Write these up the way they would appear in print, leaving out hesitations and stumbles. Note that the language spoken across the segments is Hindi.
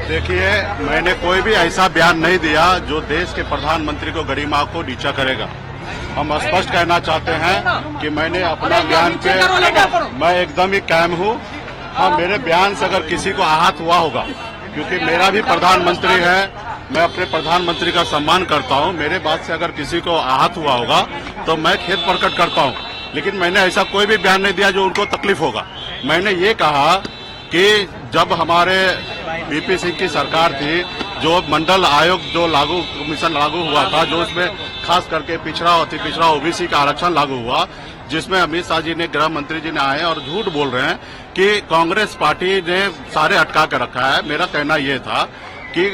देखिए, मैंने कोई भी ऐसा बयान नहीं दिया जो देश के प्रधानमंत्री को गरिमा को नीचा करेगा। हम स्पष्ट कहना चाहते हैं कि मैंने अपना बयान पे मैं एकदम ही कायम हूँ। हाँ, मेरे बयान से अगर किसी को आहत हुआ होगा, क्योंकि मेरा भी प्रधानमंत्री है, मैं अपने प्रधानमंत्री का सम्मान करता हूँ, मेरे बात से अगर किसी को आहत हुआ होगा तो मैं खेद प्रकट करता हूँ। लेकिन मैंने ऐसा कोई भी बयान नहीं दिया जो उनको तकलीफ होगा। मैंने ये कहा कि जब हमारे वीपी सिंह की सरकार थी, जो मंडल आयोग जो कमीशन लागू हुआ था, जो उसमें खास करके पिछड़ा अति पिछड़ा ओबीसी का आरक्षण लागू हुआ, जिसमें अमित शाह जी ने, गृह मंत्री जी ने आए और झूठ बोल रहे हैं कि कांग्रेस पार्टी ने सारे अटका के रखा है। मेरा कहना यह था कि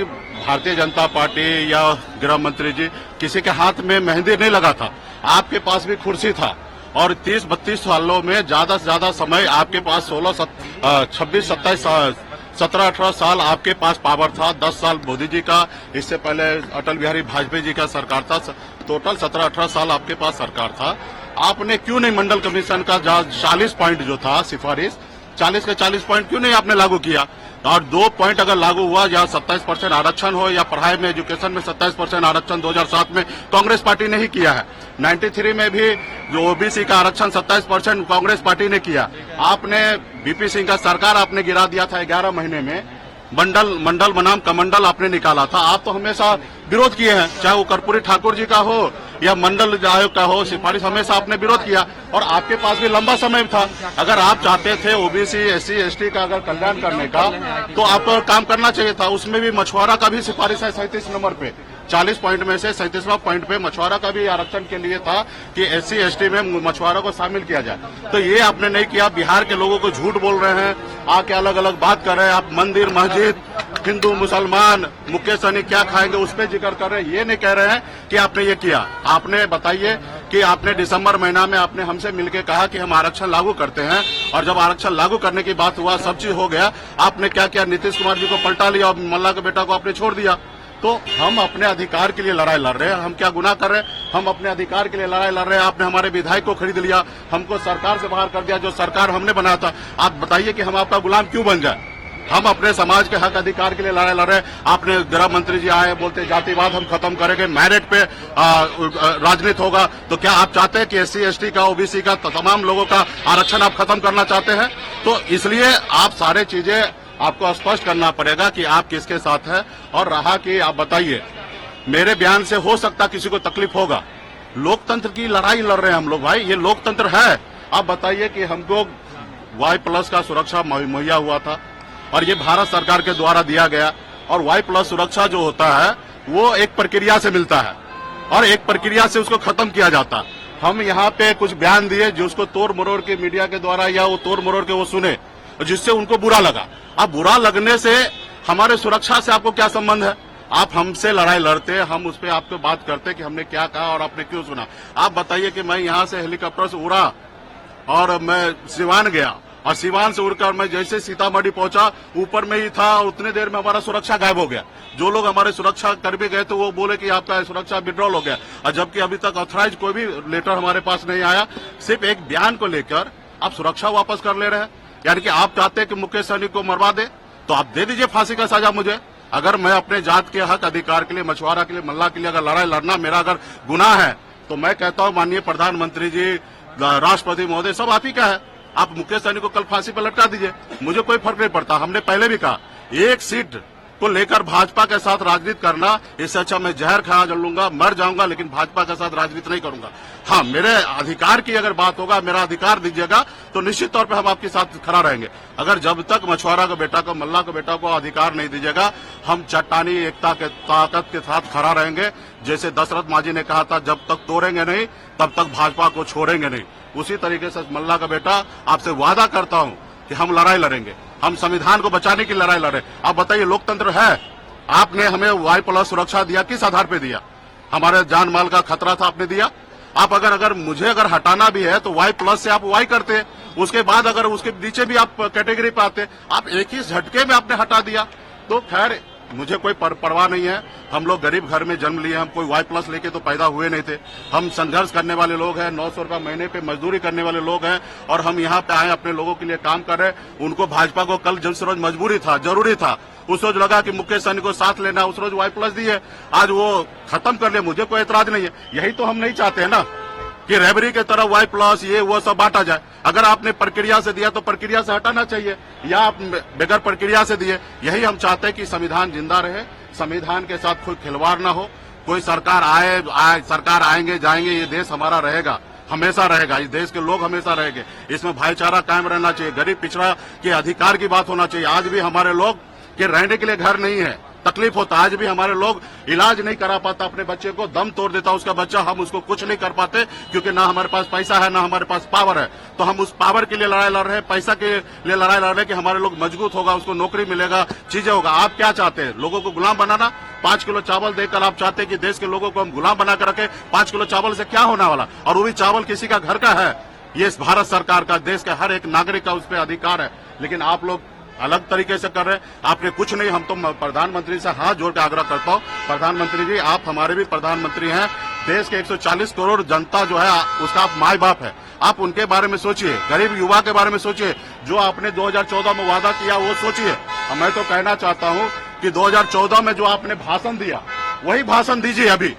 भारतीय जनता पार्टी या गृह मंत्री जी, किसी के हाथ में मेहंदी नहीं लगा था। आपके पास भी कुर्सी था और 30-32 सालों में ज्यादा से ज्यादा समय आपके पास 17-18 साल आपके पास पावर था। 10 साल मोदी जी का, इससे पहले अटल बिहारी वाजपेयी जी का सरकार था। टोटल 17-18 साल आपके पास सरकार था। आपने क्यों नहीं मंडल कमीशन का 40 पॉइंट जो था सिफारिश, 40 के 40 पॉइंट क्यों नहीं आपने लागू किया? और 2 पॉइंट अगर लागू हुआ, या 27% आरक्षण हो, या पढ़ाई में, एजुकेशन में 27% आरक्षण 2007 में कांग्रेस पार्टी ने ही किया है। 93 में भी जो ओबीसी का आरक्षण 27% कांग्रेस पार्टी ने किया। आपने वीपी सिंह का सरकार आपने गिरा दिया था 11 महीने में। मंडल बनाम कमंडल आपने निकाला था। आप तो हमेशा विरोध किए हैं, चाहे वो कर्पूरी ठाकुर जी का हो या मंडल आयोग का हो, सिफारिश हमेशा आपने विरोध किया। और आपके पास भी लंबा समय था। अगर आप चाहते थे ओबीसी एससी एसटी का अगर कल्याण करने का, तो आपको काम करना चाहिए था। उसमें भी मछुआरा का भी सिफारिश है 37 नंबर पे। 40 पॉइंट में से 37वां पॉइंट पे मछुआरा का भी आरक्षण के लिए था कि एससी एसटी में मछुआरा को शामिल किया जाए। तो ये आपने नहीं किया। बिहार के लोगों को झूठ बोल रहे हैं, आके अलग अलग बात कर रहे हैं। आप मंदिर मस्जिद, हिंदू मुसलमान, मुकेश सहनी क्या खाएंगे उस पर जिक्र कर रहे हैं। ये नहीं कह रहे हैं कि आपने ये किया। आपने बताइए कि आपने दिसंबर महीना में आपने हमसे मिलकर कहा कि हम आरक्षण लागू करते हैं, और जब आरक्षण लागू करने की बात हुआ, सब चीज हो गया, आपने क्या किया? नीतीश कुमार जी को पलटा लिया और मल्ला के बेटा को आपने छोड़ दिया। तो हम अपने अधिकार के लिए लड़ाई लड़ रहे हैं। हम क्या गुनाह कर रहे हैं? हम अपने अधिकार के लिए लड़ाई लड़ रहे हैं। आपने हमारे विधायक को खरीद लिया, हमको सरकार से बाहर कर दिया, जो सरकार हमने बनाया था। आप बताइए कि हम आपका गुलाम क्यों बन जाए? हम अपने समाज के हक अधिकार के लिए लड़ाई लड़ रहे हैं। आपने गृह मंत्री जी आए, बोलते जातिवाद हम खत्म करेंगे, मेरिट पे राजनीति होगा। तो क्या आप चाहते हैं कि एससी एसटी का, ओबीसी का, तमाम लोगों का आरक्षण आप खत्म करना चाहते हैं? तो इसलिए आप सारे चीजें आपको स्पष्ट करना पड़ेगा कि आप किसके साथ है। और रहा कि आप बताइए, मेरे बयान से हो सकता किसी को तकलीफ होगा। लोकतंत्र की लड़ाई लड़ रहे हैं हम लोग भाई, ये लोकतंत्र है। आप बताइए कि हमको Y+ का सुरक्षा मुहैया हुआ था और ये भारत सरकार के द्वारा दिया गया। और Y+ सुरक्षा जो होता है वो एक प्रक्रिया से मिलता है और एक प्रक्रिया से उसको खत्म किया जाता है। हम यहाँ पे कुछ बयान दिए जो उसको तोड़ मरोड़ के मीडिया के द्वारा, या वो तोड़ मरोड़ के वो सुने, जिससे उनको बुरा लगा। अब बुरा लगने से हमारे सुरक्षा से आपको क्या संबंध है? आप हमसे लड़ाई लड़ते, हम उस पर आपको बात करते कि हमने क्या कहा और आपने क्यों सुना। आप बताइए कि मैं यहाँ से हेलीकॉप्टर से उड़ा और मैं सिवान गया, और सिवान से उड़कर मैं जैसे सीतामढ़ी पहुंचा, ऊपर में ही था, उतने देर में हमारा सुरक्षा गायब हो गया। जो लोग हमारे सुरक्षा कर्मी गए थे वो बोले कि आपका सुरक्षा विड्रॉल हो गया, और जबकि अभी तक ऑथराइज कोई भी लेटर हमारे पास नहीं आया। सिर्फ एक बयान को लेकर आप सुरक्षा वापस कर ले रहे हैं। यानी कि आप चाहते हैं कि मुकेश सहनी को मरवा दे, तो आप दे दीजिए फांसी का सजा मुझे। अगर मैं अपने जात के हक अधिकार के लिए, मछुआरा के लिए, मल्ला के लिए अगर लड़ाई लड़ना मेरा अगर गुनाह है, तो मैं कहता हूं माननीय प्रधानमंत्री जी, राष्ट्रपति महोदय, सब आप ही का है। आप मुकेश सहनी को कल फांसी पर लटका दीजिए, मुझे कोई फर्क नहीं पड़ता। हमने पहले भी कहा, एक सीट को लेकर भाजपा के साथ राजनीति करना, इससे अच्छा मैं जहर खा लूंगा, मर जाऊंगा, लेकिन भाजपा के साथ राजनीति नहीं करूंगा। हाँ, मेरे अधिकार की अगर बात होगा, मेरा अधिकार दीजिएगा, तो निश्चित तौर पे हम आपके साथ खड़ा रहेंगे। अगर जब तक मछुआरा के बेटा को, मल्ला के बेटा को अधिकार नहीं दीजिएगा, हम चट्टानी एकता के ताकत के साथ खड़ा रहेंगे। जैसे दशरथ मांझी ने कहा था, जब तक तोड़ेंगे नहीं तब तक भाजपा को छोड़ेंगे नहीं। उसी तरीके से मल्ला का बेटा, आपसे वादा करता हूं कि हम लड़ाई लड़ेंगे, हम संविधान को बचाने की लड़ाई लड़े। आप बताइए, लोकतंत्र है। आपने हमें Y+ सुरक्षा दिया, किस आधार पे दिया? हमारे जान माल का खतरा था, आपने दिया। आप अगर मुझे अगर हटाना भी है तो Y+ से आप Y करते, उसके बाद अगर उसके नीचे भी आप कैटेगरी पे आते, आप एक ही झटके में आपने हटा दिया। तो खैर, मुझे कोई परवाह नहीं है। हम लोग गरीब घर में जन्म लिए, हम कोई Y+ लेके तो पैदा हुए नहीं थे। हम संघर्ष करने वाले लोग हैं, 900 रुपये महीने पे मजदूरी करने वाले लोग हैं और हम यहाँ पे आए अपने लोगों के लिए काम कर रहे हैं। उनको भाजपा को कल जिस रोज मजबूरी था, जरूरी था, उस रोज लगा कि मुकेश सहनी को साथ लेना, उस रोज Y+ दी है, आज वो खत्म कर ले, मुझे कोई एतराज नहीं है। यही तो हम नहीं चाहते हैं ना कि रेबरी के तरह Y+ ये वो सब बांटा जाए। अगर आपने प्रक्रिया से दिया तो प्रक्रिया से हटाना चाहिए, या आप बगैर प्रक्रिया से दिए। यही हम चाहते हैं कि संविधान जिंदा रहे, संविधान के साथ कोई खिलवाड़ ना हो। कोई सरकार आए सरकार आएंगे जाएंगे, ये देश हमारा रहेगा, हमेशा रहेगा। इस देश के लोग हमेशा रहेंगे। इसमें भाईचारा कायम रहना चाहिए, गरीब पिछड़ा के अधिकार की बात होना चाहिए। आज भी हमारे लोग के रहने के लिए घर नहीं है, तकलीफ होता। आज भी हमारे लोग इलाज नहीं करा पाता, अपने बच्चे को दम तोड़ देता उसका बच्चा, हम उसको कुछ नहीं कर पाते क्योंकि ना हमारे पास पैसा है, ना हमारे पास पावर है। तो हम उस पावर के लिए लड़ाई लड़ रहे हैं, पैसा के लिए लड़ाई लड़ रहे हैं कि हमारे लोग मजबूत होगा, उसको नौकरी मिलेगा, चीजें होगा। आप क्या चाहते हैं? लोगों को गुलाम बनाना? 5 किलो चावल देकर आप चाहते हैं कि देश के लोगों को हम गुलाम बना कर रखें? 5 किलो चावल से क्या होने वाला? और वो भी चावल किसी का घर का है। ये भारत सरकार का, देश के हर एक नागरिक का उस पर अधिकार है, लेकिन आप लोग अलग तरीके से कर रहे हैं। आपने कुछ नहीं। हम तो प्रधानमंत्री से हाथ जोड़ के आग्रह करता हूँ, प्रधानमंत्री जी आप हमारे भी प्रधानमंत्री हैं। देश के 140 करोड़ जनता जो है उसका आप माई बाप है, आप उनके बारे में सोचिए, गरीब युवा के बारे में सोचिए, जो आपने 2014 में वादा किया वो सोचिए। मैं तो कहना चाहता हूँ कि 2014 में जो आपने भाषण दिया वही भाषण दीजिए अभी,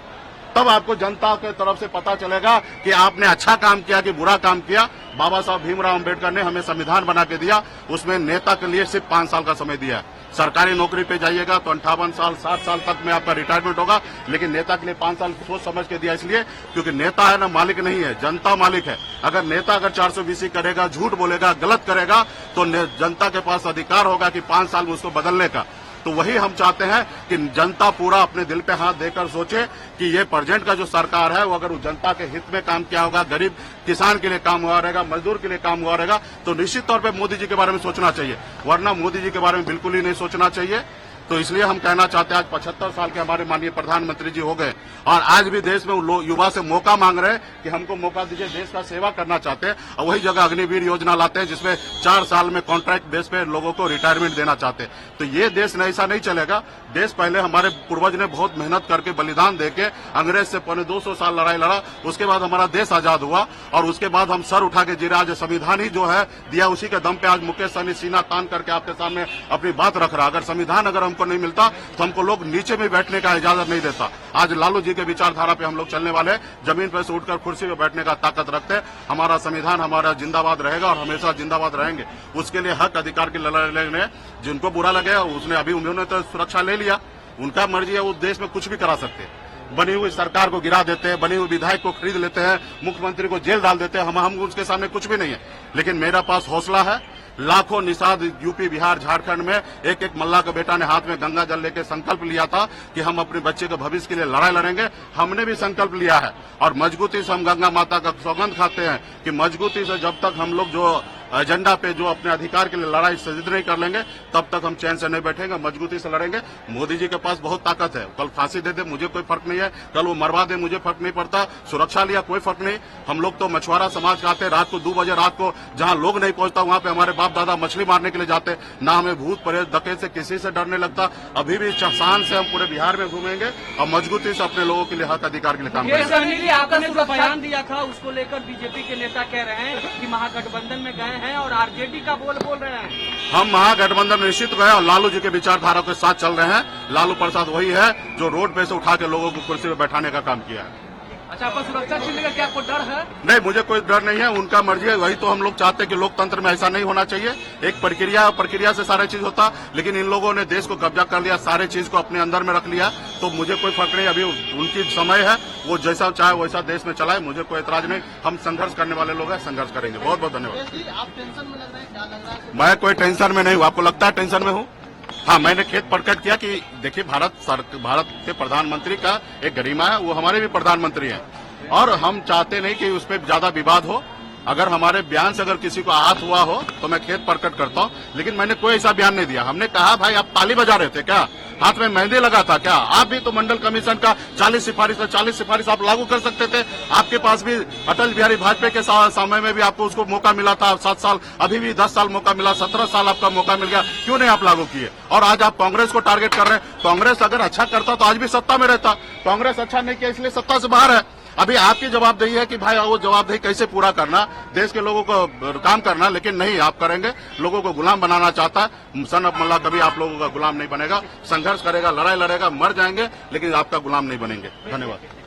तब आपको जनता के तरफ से पता चलेगा कि आपने अच्छा काम किया कि बुरा काम किया। बाबा साहब भीमराव अम्बेडकर ने हमें संविधान बना के दिया, उसमें नेता के लिए सिर्फ 5 साल का समय दिया है। सरकारी नौकरी पे जाइएगा तो 58 साल 60 साल तक में आपका रिटायरमेंट होगा, लेकिन नेता के लिए 5 साल सोच समझ के दिया, इसलिए क्योंकि नेता है ना, मालिक नहीं है, जनता मालिक है। अगर नेता अगर 420 करेगा, झूठ बोलेगा, गलत करेगा, तो जनता के पास अधिकार होगा कि 5 साल में उसको बदलने का। तो वही हम चाहते हैं कि जनता पूरा अपने दिल पे हाथ देकर सोचे कि ये प्रेजेंट का जो सरकार है वो अगर वो जनता के हित में काम किया होगा, गरीब किसान के लिए काम हुआ रहेगा, मजदूर के लिए काम हुआ रहेगा, तो निश्चित तौर पे मोदी जी के बारे में सोचना चाहिए, वरना मोदी जी के बारे में बिल्कुल ही नहीं सोचना चाहिए। तो इसलिए हम कहना चाहते हैं, आज 75 साल के हमारे माननीय प्रधानमंत्री जी हो गए और आज भी देश में युवा से मौका मांग रहे हैं कि हमको मौका दीजिए, देश का सेवा करना चाहते हैं। और वही जगह अग्निवीर योजना लाते हैं जिसमें 4 साल में कॉन्ट्रैक्ट बेस पे लोगों को रिटायरमेंट देना चाहते हैं। तो ये देश में ऐसा नहीं चलेगा। देश पहले हमारे पूर्वज ने बहुत मेहनत करके बलिदान देके अंग्रेज से 250 साल लड़ाई लड़ा, उसके बाद हमारा देश आजाद हुआ और उसके बाद हम सर उठा के जी रहे। आज संविधान ही जो है दिया, उसी के दम पे आज मुकेश सहनी सीना तान करके आपके सामने अपनी बात रख रहा। अगर संविधान अगर हमको नहीं मिलता तो हमको लोग नीचे में बैठने का इजाजत नहीं देता। आज लालू जी के विचारधारा पे हम लोग चलने वाले, जमीन पर से उठकर कुर्सी पे बैठने का ताकत रखते हैं। हमारा संविधान हमारा जिंदाबाद रहेगा और हमेशा जिंदाबाद रहेंगे। उसके लिए हक अधिकार की लड़ाई लड़ने, जिनको बुरा लगे उसने अभी उन्होंने तो सुरक्षा ले लिया, उनका मर्जी है, उस देश में कुछ भी करा सकते हैं। बनी हुई सरकार को गिरा देते हैं, बनी हुई विधायक को खरीद लेते हैं, मुख्यमंत्री को जेल डाल देते हैं। हम उसके सामने कुछ भी नहीं है। लेकिन मेरा पास हौसला है। लाखों निषाद यूपी बिहार झारखंड में एक एक मल्ला का बेटा ने हाथ में गंगा जल लेके संकल्प लिया था कि हम अपने बच्चे के भविष्य के लिए लड़ाई लड़ेंगे। हमने भी संकल्प लिया है और मजबूती से हम गंगा माता का सौगंध खाते हैं कि मजबूती से जब तक हम लोग जो एजेंडा पे जो अपने अधिकार के लिए लड़ाई सिद्ध नहीं कर लेंगे तब तक हम चैन से नहीं बैठेंगे, मजबूती से लड़ेंगे। मोदी जी के पास बहुत ताकत है, कल फांसी दे दे मुझे कोई फर्क नहीं है, कल वो मरवा दे मुझे फर्क नहीं पड़ता, सुरक्षा लिया कोई फर्क नहीं। हम लोग तो मछुआरा समाज का आते, रात को 2 बजे रात को जहां लोग नहीं पहुंचता वहां पे हमारे बाप दादा मछली मारने के लिए जाते। ना हमें भूत प्रेत डकैत से किसी से डरने लगता। अभी भी शान से हम पूरे बिहार में घूमेंगे और मजबूती से अपने लोगों के लिए हक अधिकार के लिए काम करेंगे। आपने जो बयान दिया था उसको लेकर बीजेपी के नेता कह रहे हैं कि महागठबंधन में गए हैं और आरजेडी का बोल रहे हैं। हम महागठबंधन में निश्चित गए और लालू जी के विचारधारा के साथ चल रहे हैं। लालू प्रसाद वही है जो रोड पे से उठा के लोगों को कुर्सी पे बैठाने का काम किया है। अच्छा, आपको सुरक्षा छीनने का क्या कोई डर है? नहीं, मुझे कोई डर नहीं है, उनका मर्जी है। वही तो हम लोग चाहते हैं कि लोकतंत्र में ऐसा नहीं होना चाहिए। एक प्रक्रिया से सारा चीज होता, लेकिन इन लोगों ने देश को कब्जा कर लिया, सारे चीज को अपने अंदर में रख लिया। तो मुझे कोई फर्क नहीं, अभी उनकी समय है, वो जैसा चाहे वैसा देश में चलाए, मुझे कोई एतराज नहीं। हम संघर्ष करने वाले लोग हैं, संघर्ष करेंगे। बहुत बहुत धन्यवाद। आप टेंशन में लग रहे हैं, क्या लग रहा है? मैं कोई टेंशन में नहीं हूँ। आपको लगता है टेंशन में हूँ? हाँ, मैंने खेत प्रकट किया कि देखिए भारत के प्रधानमंत्री का एक गरिमा है, वो हमारे भी प्रधानमंत्री हैं और हम चाहते नहीं कि उस पर ज्यादा विवाद हो। अगर हमारे बयान से अगर किसी को आहत हुआ हो तो मैं खेद प्रकट करता हूँ, लेकिन मैंने कोई ऐसा बयान नहीं दिया। हमने कहा भाई आप ताली बजा रहे थे क्या, हाथ में मेहंदी लगा था क्या? आप भी तो मंडल कमीशन का 40 सिफारिश आप लागू कर सकते थे। आपके पास भी अटल बिहारी वाजपेयी के समय में भी आपको उसको मौका मिला था, 7 साल, अभी भी 10 साल मौका मिला, 17 साल आपका मौका मिल गया, क्यों नहीं आप लागू किए? और आज आप कांग्रेस को टारगेट कर रहे हैं। कांग्रेस अगर अच्छा करता तो आज भी सत्ता में रहता। कांग्रेस अच्छा नहीं किया इसलिए सत्ता से बाहर है। अभी आपकी जवाबदेही है कि भाई वो जवाबदेही कैसे पूरा करना, देश के लोगों को काम करना, लेकिन नहीं आप करेंगे। लोगों को गुलाम बनाना चाहता है। सन ऑफ मल्ला कभी आप लोगों का गुलाम नहीं बनेगा। संघर्ष करेगा, लड़ाई लड़ेगा, मर जाएंगे, लेकिन आपका गुलाम नहीं बनेंगे। धन्यवाद।